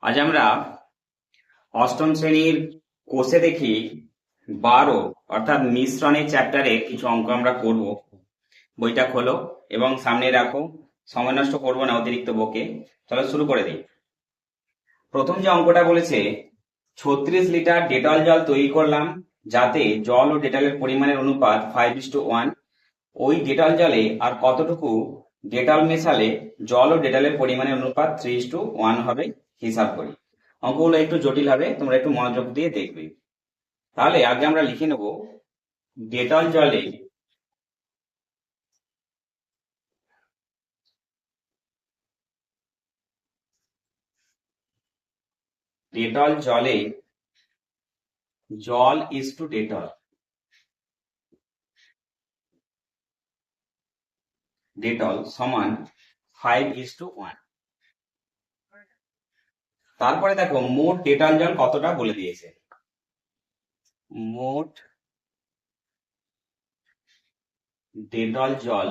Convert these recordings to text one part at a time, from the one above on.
আজ আমরা অষ্টম শ্রেণীর কোষে দেখি 12 অর্থাৎ মিশ্রণের চ্যাপ্টারে কিছু অঙ্ক আমরা করব। বইটা খোলো এবং সামনে রাখো, সময় নষ্ট করবো না অতিরিক্ত বকে। চলো শুরু করে দিই। প্রথম যে অঙ্কটা বলেছে 36 লিটার ডেটল জল তৈরি করলাম, যাতে জল ও ডেটলের পরিমাণের অনুপাত 5:1। ওই ডেটল জলে আর কতটুকু ডেটল মেশালে জল ও ডেটলের পরিমাণের অনুপাত 3:1 হবে, হিসাব করি। অঙ্কগুলো একটু জটিল হবে, তোমরা একটু মনোযোগ দিয়ে দেখবে। তাহলে আগে আমরা লিখে নেব ডেটল জলে জল ইজ টু ডেটল সমান 5:1। তারপরে দেখো মোট ডেটল জল কতটা বলে দিয়েছে। মোট ডেটল জল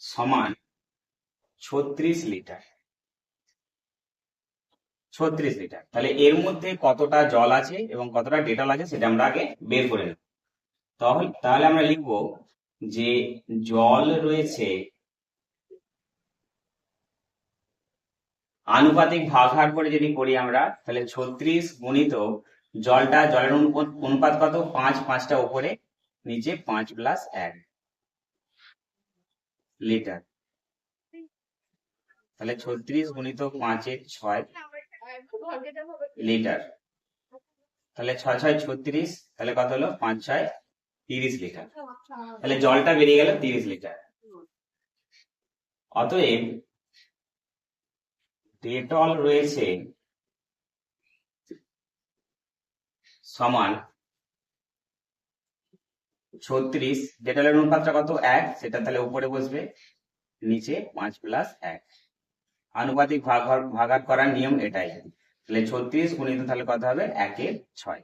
সমান 36 লিটার। 36 লিটার। তাহলে এর মধ্যে কতটা জল আছে এবং কতটা ডেটল আছে সেটা আমরা আগে বের করে নেব। তাহলে আমরা লিখব যে জল রয়েছে আনুপাতিক ভাগ করে যদি করি আমরা, তাহলে 36 গুণিত জলের অনুপাত কত, 5, 5টা উপরে নিচে 5 + 1 লিটার। তাহলে 36 গুণিত 5-এর 6 লিটার। তাহলে 6 6 36, তাহলে কত হলো, 5 6 30 লিটার। তাহলে জলটা বেরিয়ে গেল 30 লিটার। অতএব ডেটল রয়েছে সমান 36, ডেটলের অনুপাতটা কত, 1, সেটা তাহলে উপরে বসবে, নিচে 5 + 1। আনুপাতিক ভাগাত করার নিয়ম এটাই। তাহলে 36 গুণিত তাহলে কত হবে, 1-এর 6।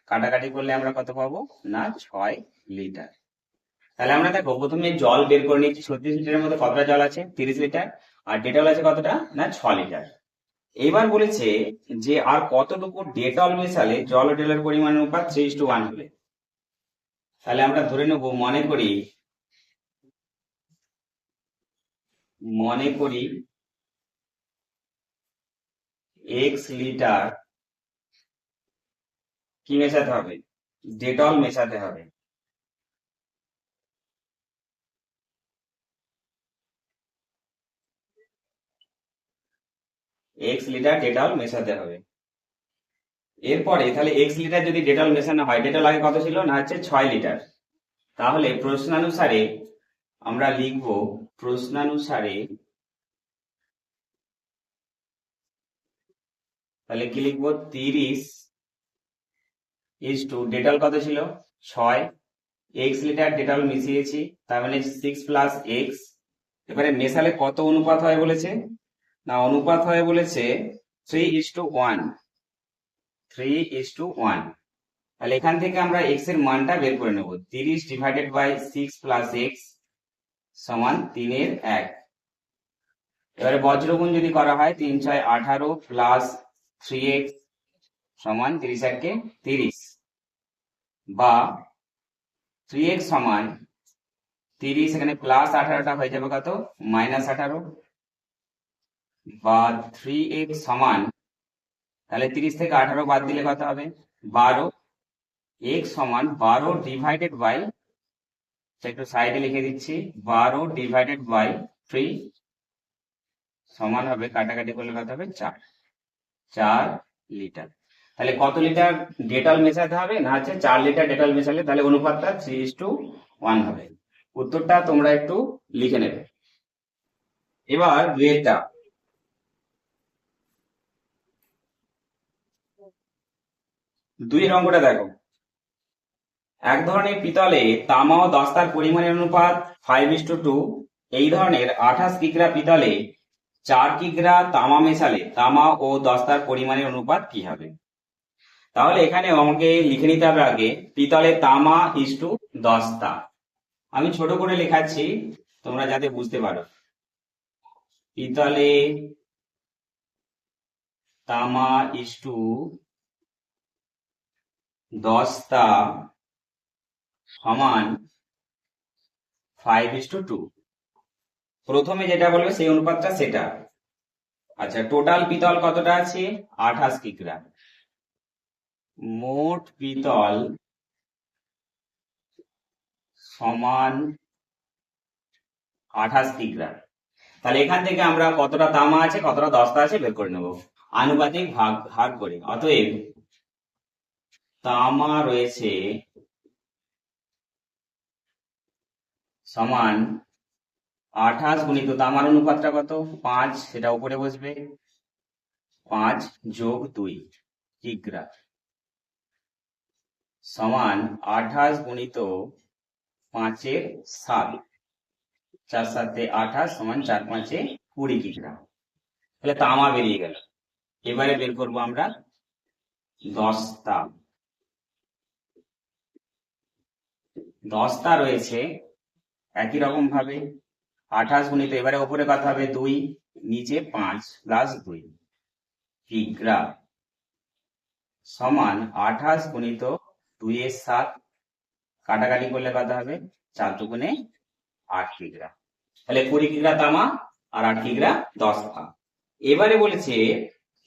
কাটাকাটি করলে আমরা কত পাবো না, 6 লিটার। তাহলে আমরা দেখো প্রথমে জল বের করে নিচ্ছি। 36 লিটারের মধ্যে কতটা জল আছে, 30 লিটার, আর ডেটল আছে কতটা না, 6 লিটার। এবার বলেছে যে আর কতটুকু ডেটল মেশালে জল ও ডেটলের পরিমাণ অনুপাত 3:1 হবে। তাহলে আমরা ধরে নেব, মনে করি x লিটার কি মেশাতে হবে, ডেটল মেশাতে হবে। x লিটার ডেটল মেশাতে হবে। এরপরে তাহলে x লিটার যদি ডেটল মেশানো হয়, ডেটল আগে কত ছিল না, হচ্ছে 6 লিটার। তাহলে প্রশ্নানুসারে আমরা লিখব, তাহলে কি লিখবো, 30 ডেটল কত ছিল, 6, x লিটার ডেটল মিশিয়েছি, তার মানে 6 + x। এবারে মেশালে কত অনুপাত হয় বলেছে না, অনুপাত হয় বলেছে 3:1। 3:1। তাহলে এখান থেকে আমরা x এর মানটা বের করে নেব। 30 / 6 + x সমান 3-এর 1। এবারে বজ্রগুণ যদি করা হয়, 3 6 18 + 3x সমান 30 × 1 = 30, বা 3x সমান 30, এখানে +18টা হয়ে যাবে কত, -18, বা 3x সমান, তাহলে 30 থেকে 18 বাদ দিলে কত হবে, 12। x সমান 12 / একটু সাইডে লিখে দিচ্ছি, 12 / 3 সমান হবে, কাটাকাটি করলে কত হবে, 4 লিটার। তাহলে কত লিটার ডেটল মেশাতে হবে না, হচ্ছে 4 লিটার ডেটল মেশালে তাহলে অনুপাতটা 3:1 হবে। উত্তরটা তোমরা একটু লিখে নেবে। এবার দুইটা 2 অঙ্কটা দেখো। এক ধরনের পিতলে তামা ও দস্তার পরিমাণের অনুপাত 5:2। এই ধরনের 28 কিগ্রা পিতলে 4 কিগ্রা তামা মেশালে তামা ও দস্তার পরিমাণের অনুপাত কি হবে। তাহলে এখানে আমাকে লিখে নিতে হবে আগে পিতলে তামা দস্তা। আমি ছোট করে লেখাচ্ছি তোমরা যাতে বুঝতে পারো। পিতলে তামা ইস্টু দস্তা সমান 5:2। প্রথমে যেটা বলবে সেই অনুপাতটা সেটা। আচ্ছা, টোটাল পিতল কতটা আছে? 28 কিগ্রা। মোট পিতল সমান 28 কিগ্রা। তাহলে এখান থেকে আমরা কতটা তামা আছে কতটা দস্তা আছে বের করে নেব আনুপাতিক ভাগ করে। অতএব তামা রয়েছে সমান 28 গুণিত তামার অনুপাতটা কত? 5, সেটা উপরে বসবে। 5 যোগ 2 কিগ্রা সমান 28 গুণিত 5-এর 7, 4 7 28 সমান 4 5 20 কিগ্রা। তাহলে তামা বেরিয়ে গেল। এবারে বের করবো আমরা দস্তা। দস্তা রয়েছে একই রকম ভাবে 28 গুণিত, এবারে উপরে কত হবে? 2, নিচে 5 প্লাস 2 কিগ্রা সমান 28 গুণিত 2-এর 7, কাটাকাটি করলে কত হবে? 4 দুগুণে 8 কিগ্রা। তাহলে 20 কিগ্রা তামা আর 8 কিগ্রা দস্তা। এবারে বলেছে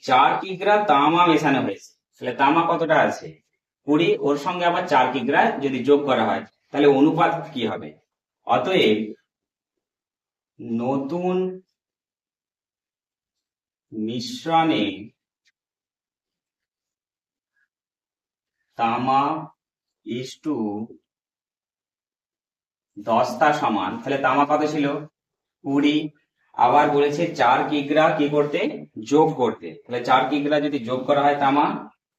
4 কিগ্রা তামা মেশানো হয়েছে। তাহলে তামা কতটা আছে? 20, ওর সঙ্গে আবার 4 কিগ্রা যদি যোগ করা হয় তাহলে অনুপাত কি হবে? অতএব নতুন মিশ্রণে তামা ইস্টু দস্তা সমান, তাহলে তামা কত ছিল? 20। আবার বলেছে 4 কিগ্রা কি করতে? যোগ করতে। তাহলে 4 কিগ্রা যদি যোগ করা হয় তামা,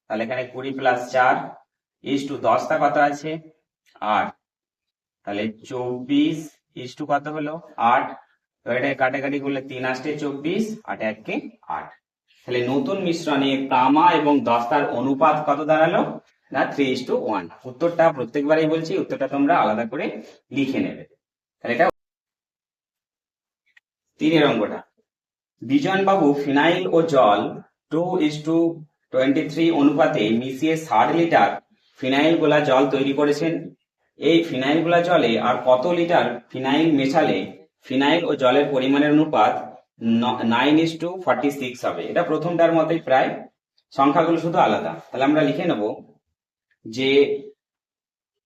তাহলে এখানে 20 প্লাস 4 ইস্টু দস্তা কত আছে? 8। তাহলে 24 ইস্টু কত হলো? 8। এটা কাটাকাটি করলে 3 8 24, 8 1 8। তাহলে নতুন মিশ্রণে তামা এবং দস্তার অনুপাত কত দাঁড়ালো? না 3:1। উত্তরটা প্রত্যেকবারই বলছি, উত্তরটা তোমরা আলাদা করে লিখে নেবে। তাহলে এটা 3 অঙ্কটা। বিজন বাবু ফিনাইল ও জল 2:23 অনুপাতে মিশিয়ে 60 লিটার ফিনাইল গোলা জল তৈরি করেছেন। এই ফিনাইল গোলা জলে আর কত লিটার ফিনাইল মেশালে ফিনাইল ও জলের পরিমাণের অনুপাত 9:46 হবে? এটা প্রথমটার মতোই প্রায়, সংখ্যাগুলো শুধু আলাদা। তাহলে আমরা লিখে নেব যে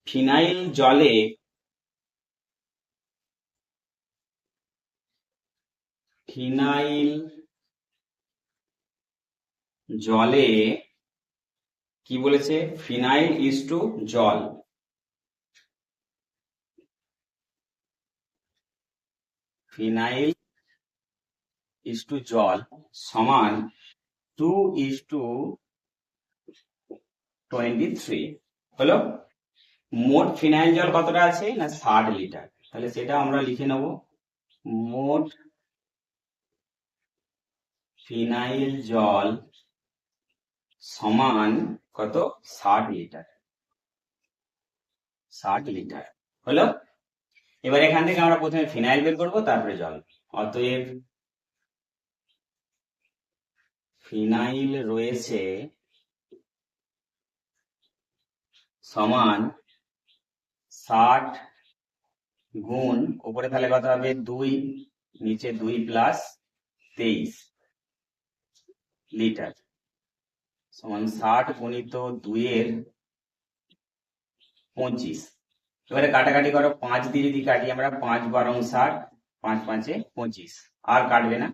ফিনাইল জলে কি বলেছে? ফিনাইল ইস্টু জল। ফিনাইল ইস্টু জল সমান 2:23 হলো। মোট ফিনাইল জল কতটা আছে? না 60 লিটার। তাহলে সেটা আমরা লিখে নেব, মোট ফিনাইল জল সমান কত? 60 লিটার। 60 লিটার হলো। এবার এখান থেকে আমরা প্রথমে ফিনাইল বের করবো, তারপরে জল। অতএব ফিনাইল রয়েছে সমান 60 গুণ, উপরে তাহলে কত হবে? 2, নিচে 2 প্লাস 23 লিটার সমান 60 গুণিত 2-এর 25। এবারে কাটাকাটি করো, 5 দিয়ে যদি কাটি আমরা, 5 12 60, 5 5 25, আর কাটবে না।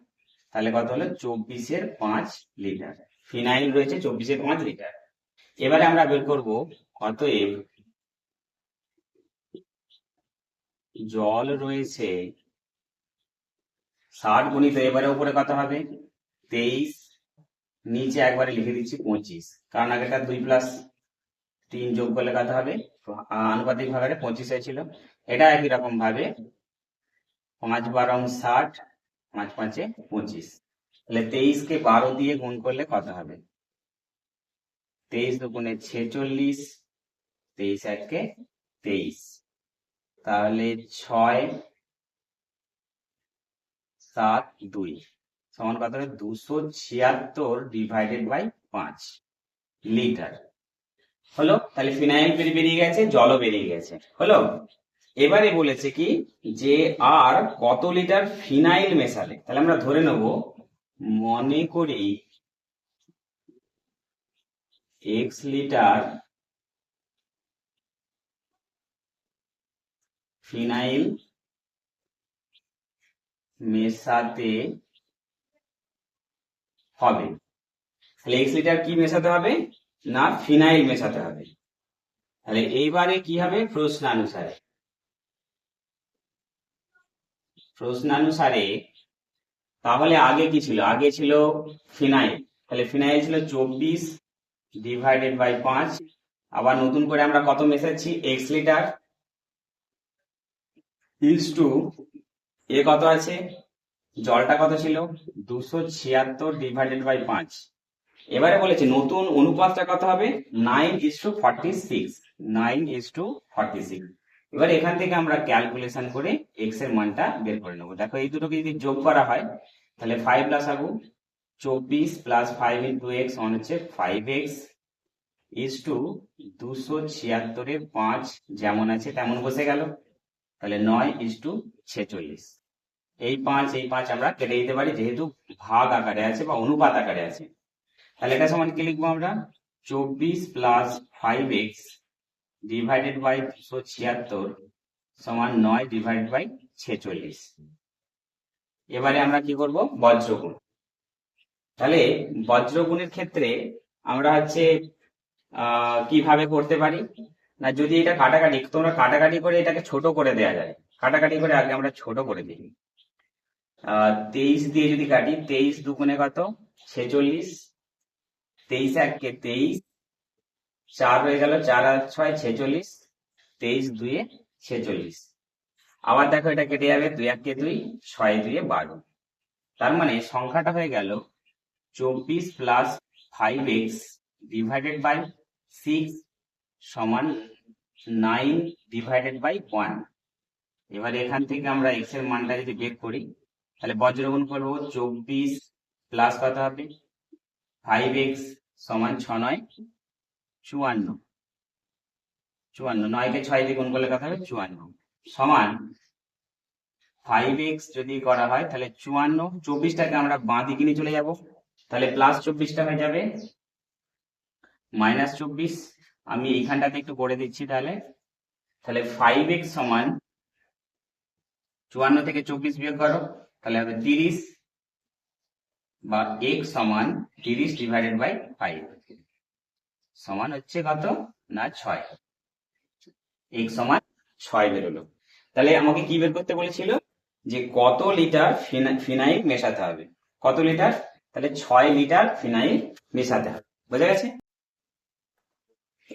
তাহলে কত হলো? 24-এর 5 লিটার ফিনাইল রয়েছে। 24-এর 5 লিটার। এবারে আমরা বের করব, অতএব জল রয়েছে 60 গুণিত, এবারে উপরে কত হবে? 23, নিচে একবারে লিখে দিচ্ছি 25, কারণ আগেটা 2 প্লাস 3 যোগ করলে কত হবে? আনুপাতিক ভাগে 25 হয়েছিল। এটা একই রকম ভাবে 5 12 60, 5 5 25। তাহলে 23 কে 12 দিয়ে গুণ করলে কত হবে? 23 দুগুণে 46, 23 1 23। তাহলে 6 7 2 সমান কত হবে 276 ডিভাইডেড বাই 5 লিটার হলো। তাহলে ফিনাইল বেরিয়ে গেছে, জলও বেরিয়ে গেছে, হলো। এবারে বলেছে কি যে আর কত লিটার ফিনাইল মেশালে, তাহলে আমরা ধরে নেব, মনে করি x লিটার ফিনাইল মেশাতে হবে। তাহলে x লিটার কি মেশাতে হবে না, ফিনাইল মেশাতে হবে। তাহলে এইবারে কি হবে, প্রশ্নানুসারে তাহলে আগে কি ছিল, আগে ছিল ফিনাইল, তাহলে ফিনাইল ছিল 24 ডিভাইডেড বাই 5। আবার নতুন করে আমরা কত মেশাচ্ছি, x লিটার ইজ টু এ কত আছে, জলটা কত ছিল 276 ডিভাইডেড বাই 5। এবারে বলেছে নতুন অনুপাতটা কত হবে, 9:46, 9:46। এবার এখান থেকে আমরা ক্যালকুলেশন করে x এর মানটা বের করে নেবো। দেখো এই দুটোকে যদি যোগ করা হয় তাহলে 5 plus Abu 24 plus 5 into x মান হচ্ছে 5x ইজ টু 276 5 যেমন আছে তেমন বসে গেল। তাহলে 9:46। এই 5 আমরা কেটে দিতে পারি যেহেতু ভাগ আকারে আছে বা অনুপাত আকারে আছে। তাহলে এটা সমান কি লিখবো আমরা, 24 প্লাস 5x ডিভাইডেড বাই 276 সমান 9 ডিভাইডেড বাই 46। এবারে আমরা কি করব, বজ্রগুণ। তাহলে বজ্রগুণের ক্ষেত্রে আমরা হচ্ছে কিভাবে করতে পারি না, যদি এটা কাটাকাটি, তোমরা কাটাকাটি করে এটাকে ছোট করে দেওয়া যায়, কাটাকাটি করে আগে আমরা ছোট করে দিই। 23 দিয়ে যদি কাটি, 23 দুগুণে কত 46, 23 1 23, 4 হয়ে গেল, 4 আর 6 46, 23 2 46। আবার দেখো এটা কেটে যাবে, 2 1 2, 6 2 12। তার মানে সংখ্যাটা হয়ে গেল 24 প্লাস 5x ডিভাইডেড বাই 6 সমান 9 ডিভাইডেড বাই 1। এবার এখান থেকে আমরা x এর মানটা যদি বের করি তাহলে বজ্রগুণ করবো, 24 প্লাস কত হবে 5x সমান 6 9 54, 9 কে 6 দিয়ে গুণ করলে কত হবে 54 সমান 5x যদি করা হয় তাহলে 54, 24টাকে আমরা বাঁ দিকে নিয়ে চলে যাব, তাহলে প্লাস 24টা হয়ে যাবে মাইনাস 24। আমি এইখানটাতে একটু করে দিচ্ছি, তাহলে 5x সমান 54 থেকে 24 বিয়োগ করো, তাহলে হবে 30, বা x সমান 30 ডিভাইডেড বাই 5 সমান হচ্ছে কত না 6। x সমান 6 বেরোলো। তাহলে আমাকে কি বের করতে বলেছিল, যে কত লিটার ফিনাইল মেশাতে হবে, কত লিটার, তাহলে 6 লিটার ফিনাইল মেশাতে হবে, বোঝা গেছে।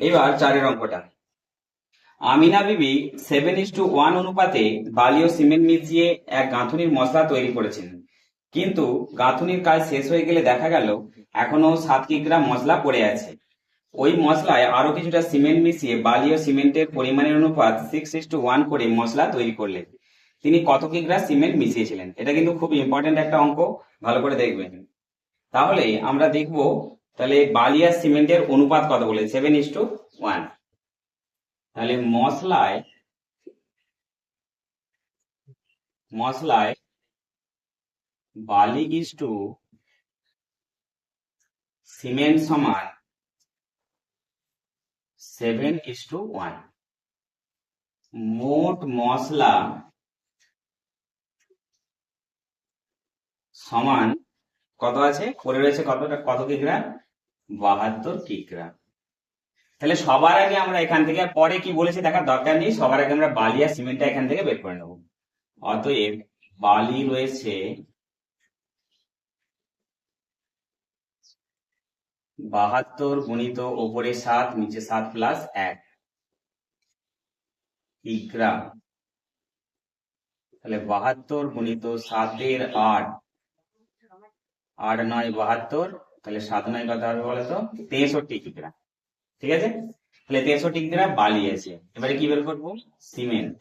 এবার 4 অঙ্কটা, আমিনা বিবি 7:1 অনুপাতে বালি ও সিমেন্ট মিশিয়ে এক গাঁথুনির মশলা তৈরি করেছেন, কিন্তু গাঁথুনির কাজ শেষ হয়ে গেলে দেখা গেল এখনো 7 কিগ্রা মশলা পড়ে আছে। ওই মশলায় আরো কিছুটা সিমেন্ট মিশিয়ে বালি ও সিমেন্টের পরিমাণের অনুপাত 6:1 করে মশলা তৈরি করলেন। তিনি কত কিগ্রা সিমেন্ট মিশিয়েছিলেন? এটা কিন্তু খুব ইম্পর্টেন্ট একটা অঙ্ক, ভালো করে দেখবেন। তাহলে আমরা দেখব, তাহলে বালি আর সিমেন্টের অনুপাত কত বলে 7:1। তাহলে মশলায় বালি ইজ টু সিমেন্ট সমান 7:1। মোট মশলা সমান কত আছে, পড়ে রয়েছে কত কিগ্রা, 72 কিগ্রা। তাহলে সবার আগে আমরা এখান থেকে, পরে কি বলেছে দেখার দরকার নেই, সবার আগে আমরা বালি আর সিমেন্টটা এখান থেকে বের করে নেব। অতএব বালি রয়েছে 72 গুণিত ওপরে 7 নিচে 7 প্লাস 1 কিগ্রা। তাহলে 72 গুণিত 7 8, 8 9 72, তাহলে 7 9 কত হবে বলতো 63 কিগ্রা। ঠিক আছে, তাহলে 63 কিগ্রা বালি আছে। এবারে কি বের করবো, সিমেন্ট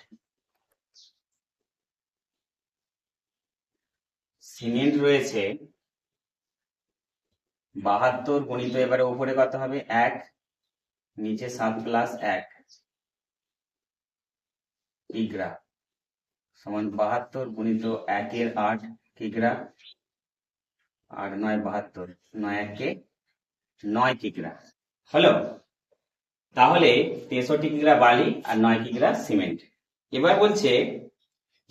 রয়েছে 72 গুণিত এবারে উপরে কত হবে 1, নিচে 7 প্লাস 1 কিগ্রা সমান 72 গুণিত 1 এর 8 কিগ্রা, আর 9 72, 9 1 9 কিগ্রা হলো। তাহলে 63 কিগ্রা বালি আর 9 কিগ্রা সিমেন্ট। এবার বলছে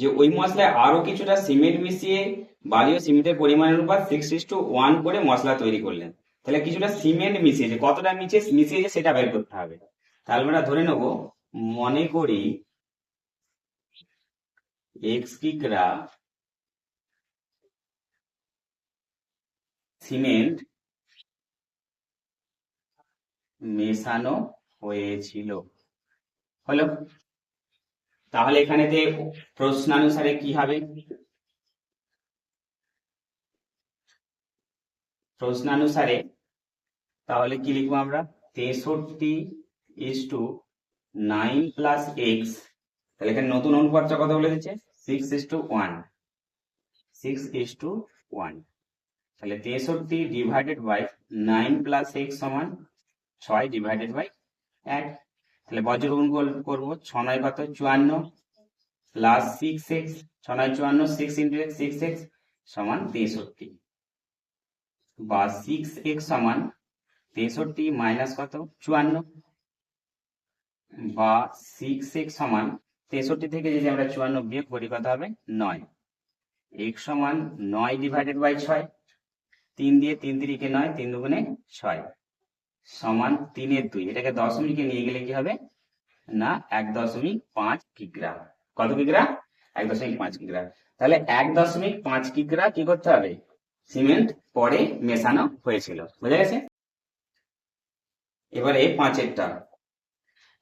যে ওই মশলায় আরো কিছুটা সিমেন্ট মিশিয়ে বালি ও সিমেন্টের পরিমাণের অনুপাত 6:1 করে মশলা তৈরি করলেন। তাহলে কিছুটা সিমেন্ট মিশিয়েছে, কতটা মিশিয়েছে সেটা বের করতে হবে। তাহলে আমরা ধরে নেব, মনে করি x কিগ্রা সিমেন্ট মেশানো হয়েছিল হলো। তাহলে এখানেতে প্রশ্নানুসারে কি হবে, প্রশ্নানুসারে তাহলে কি লিখবো আমরা, 63:9 প্লাস এক্স। তাহলে এখানে নতুন অনুপাতটা কত বলে দিচ্ছে 6:1, 6:1। তাহলে 63 ডিভাইডেড বাই 9 প্লাস এক্স সমান 6 ডিভাইডেড বাই 1। তাহলে বজ্রগুণ করবো, 6 9 কত 54 plus 6x, 6 9 54, 6 into x 6x সমান 63, বা 6x সমান 63 মাইনাস কত 54, বা 6x সমান 63 থেকে যদি আমরা 54 বিয়োগ করি কত হবে 9। x সমান 9 ডিভাইডেড বাই 6, 3 দিয়ে 3 3 9, 3 দুগুণে 6 সমান 3/2। এটাকে দশমিকে নিয়ে গেলে কি হবে না 1.5 কিগ্রা। কত কিগ্রা 1.5 কিগ্রা। তাহলে 1.5 কিগ্রা কি করতে হবে সিমেন্ট পরে মেশানো হয়েছিল, বুঝা গেছে। এবারে 5এরটা,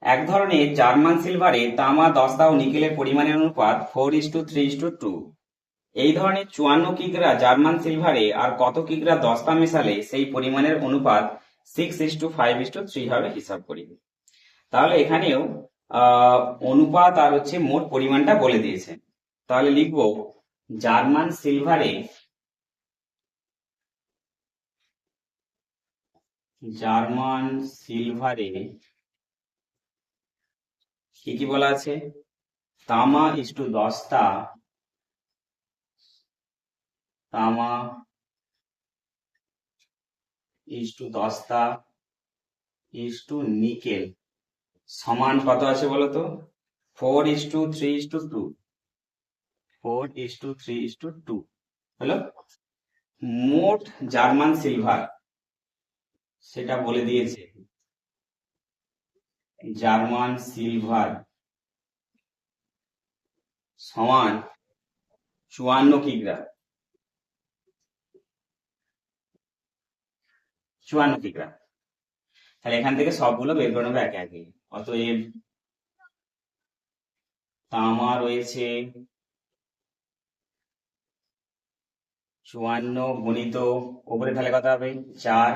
এক ধরনের জার্মান সিলভারে তামা দস্তা ও নিকেলের পরিমাণের অনুপাত 4:3:2। এই ধরনের 54 কিগ্রা জার্মান সিলভারে আর কত কিগ্রা দস্তা মেশালে সেই পরিমাণের অনুপাত 6:5:3 হবে হিসাব করি। তাহলে এখানেও অনুপাত আর হচ্ছে মোট পরিমাণটা বলে দিয়েছে। তাহলে লিখবো জার্মান সিলভারে কি কি বলা আছে, তামা ইস্টু দস্তা, তামা ইস্টু দস্তা ইস্টু নিকেল সমান কত আছে বলতো 4:3:2, 4:3:2 হলো। মোট জার্মান সিলভার সেটা বলে দিয়েছে, জার্মান সিলভার সমান 54 কিগ্রা, 54 কিগ্রা। তাহলে এখান থেকে সবগুলো বের করে নেবো একে একে। অতএব তামা রয়েছে 54 গুণিত উপরে তাহলে কত হবে 4,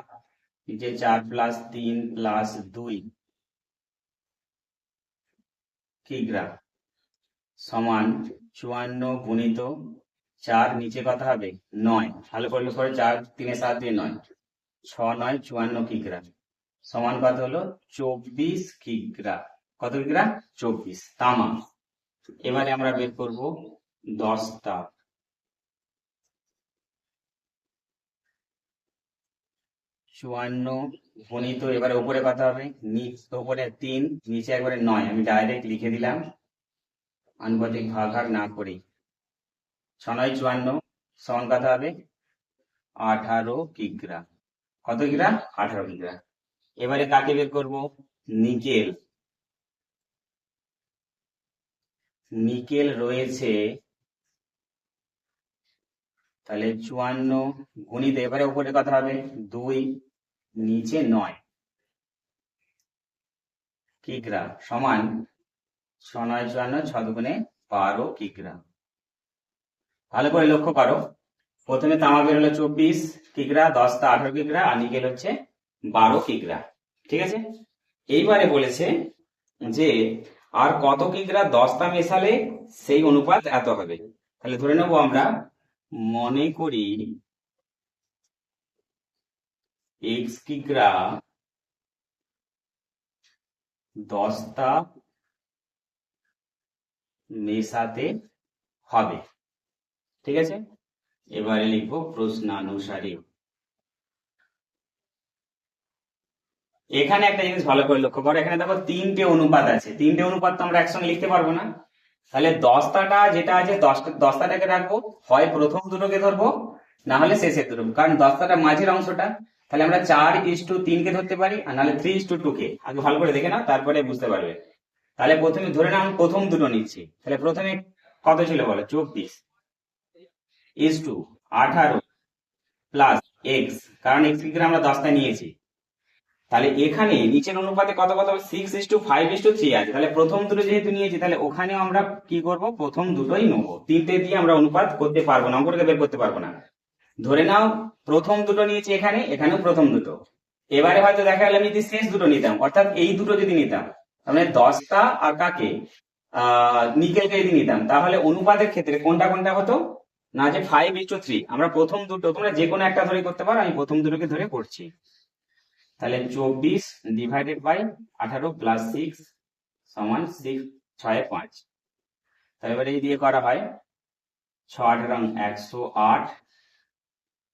নিচে 4 প্লাস 3 প্লাস 2 কিগ্রা সমান 54 গুণিত 4, নিচে কত হবে 9, ভালো করলে পরে 4 3 7 দিয়ে 9, 6 9 54 কিগ্রা সমান কত হলো 24 কিগ্রা। কত কিগ্রা 24 তামা। এবারে আমরা বের করব দস্তা, 54 গুণিত এবারে উপরে কত হবে উপরে 3, নিচে একবারে 9, আমি ডাইরেক্ট লিখে দিলাম আনুপাতিক ভাগ না করেই। 6 9 54 সমান কত হবে 18 কিগ্রা। কত কিগ্রা 18 কিগ্রা। এবারে কাকে বের করব নিকেল, নিকেল রয়েছে তাহলে 54 গুণিত এবারে উপরে কত হবে 2, নিচে 9 কিগ্রা সমান 6 9 54, 6 দুগুণে 12 কিগ্রা। ভালো করে লক্ষ্য করো, প্রথমে তামা বের হলো 24 কিগ্রা, দস্তা 18 কিগ্রা আর নিকেল হচ্ছে 12 কিগ্রা। ঠিক আছে, এইবারে বলেছে যে আর কত কিগ্রা দস্তা মেশালে সেই অনুপাত এত হবে। তাহলে ধরে নেবো আমরা, মনে করি x কিগ্রা দস্তা মেশাতে হবে। ঠিক আছে, এবারে লিখবো প্রশ্নানুসারে। এখানে একটা জিনিস ভালো করে লক্ষ্য করো, এখানে দেখো তিনটে অনুপাত আছে, তিনটে অনুপাত তো আমরা একসঙ্গে লিখতে পারবো না। তাহলে দস্তাটা যেটা আছে দস্তাটাকে রাখবো, হয় প্রথম দুটোকে ধরবো না হলে শেষের দুটো, কারণ দস্তাটা মাঝের অংশটা। তাহলে আমরা 4:3 কে ধরতে পারি, আর নাহলে 3:2 কে। আগে ভালো করে দেখে নাও, তারপরে বুঝতে পারবে। তাহলে প্রথমে ধরে নাও আমি প্রথম দুটো নিচ্ছি, তাহলে প্রথমে কত ছিল বলো, 24:18 প্লাস এক্স, কারণ এক্স কি আমরা দস্তায় নিয়েছি। তাহলে এখানে নিচের অনুপাতে কত কত 6:5:3 আছে। তাহলে প্রথম দুটো যেহেতু নিয়েছি, তাহলে ওখানেও আমরা কি করব, প্রথম দুটোই নেবো। তিনটে দিয়ে আমরা অনুপাত করতে পারবো না, অঙ্কটাকে বের করতে পারবো না। ধরে নাও প্রথম দুটো নিয়েছি এখানে, এখানেও প্রথম দুটো। এবারে হয়তো দেখা গেল আমি যদি শেষ দুটো নিতাম, অর্থাৎ এই দুটো যদি নিতাম, তাহলে দস্তা আর কাকে নিকেলকে যদি নিতাম, তাহলে অনুপাতের ক্ষেত্রে কোনটা কোনটা হতো না, যে 5:3। আমরা প্রথম দুটো, তোমরা যে কোনো একটা ধরে করতে পারো, আমি প্রথম দুটোকে ধরে করছি। তাহলে 24/18 প্লাস 6 সমান 6/5। তাহলে এবারে এই দিয়ে করা হয় 6×8 = 108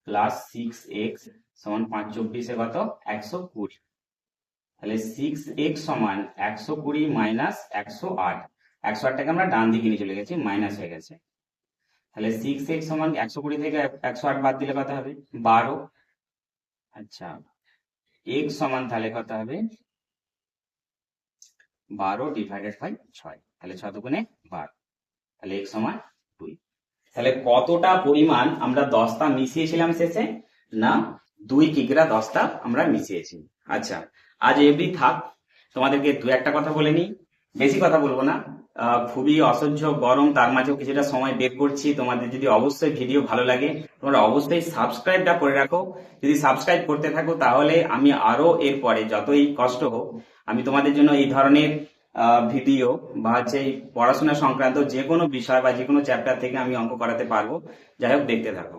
প্লাস 6x সমান 5×24 কত, 120। তাহলে 6x সমান 120 মাইনাস 108। 108টাকে আমরা ডান দিকে নিয়ে চলে গেছি, মাইনাস হয়ে গেছে। তাহলে 6x সমান 120 থেকে 108 বাদ দিলে কত হবে, 12। আচ্ছা, x সমান তাহলে কত হবে, 12/6। তাহলে 6×2 = 12। তাহলে x সমান 2। তাহলে কতটা পরিমাণ আমরা দস্তা মিশিয়েছিলাম শেষে, না 2 কিগ্রা দস্তা আমরা মিশিয়েছি। আচ্ছা, আজ এমনি থাক, তোমাদেরকে দু একটা কথা বলে নিই, বেশি কথা বলবো না। খুবই অসহ্য গরম, তার মাঝেও কিছুটা সময় বের করছি। তোমাদের যদি অবশ্যই ভিডিও ভালো লাগে, তোমরা অবশ্যই সাবস্ক্রাইবটা করে রাখো। যদি সাবস্ক্রাইব করতে থাকো, তাহলে আমি আরো এরপরে যতই কষ্ট হোক, আমি তোমাদের জন্য এই ধরনের ভিডিও বা হচ্ছে এই পড়াশোনা সংক্রান্ত যে কোনো বিষয় বা যে কোনো চ্যাপ্টার থেকে আমি অঙ্ক করাতে পারবো। যাই হোক, দেখতে থাকো।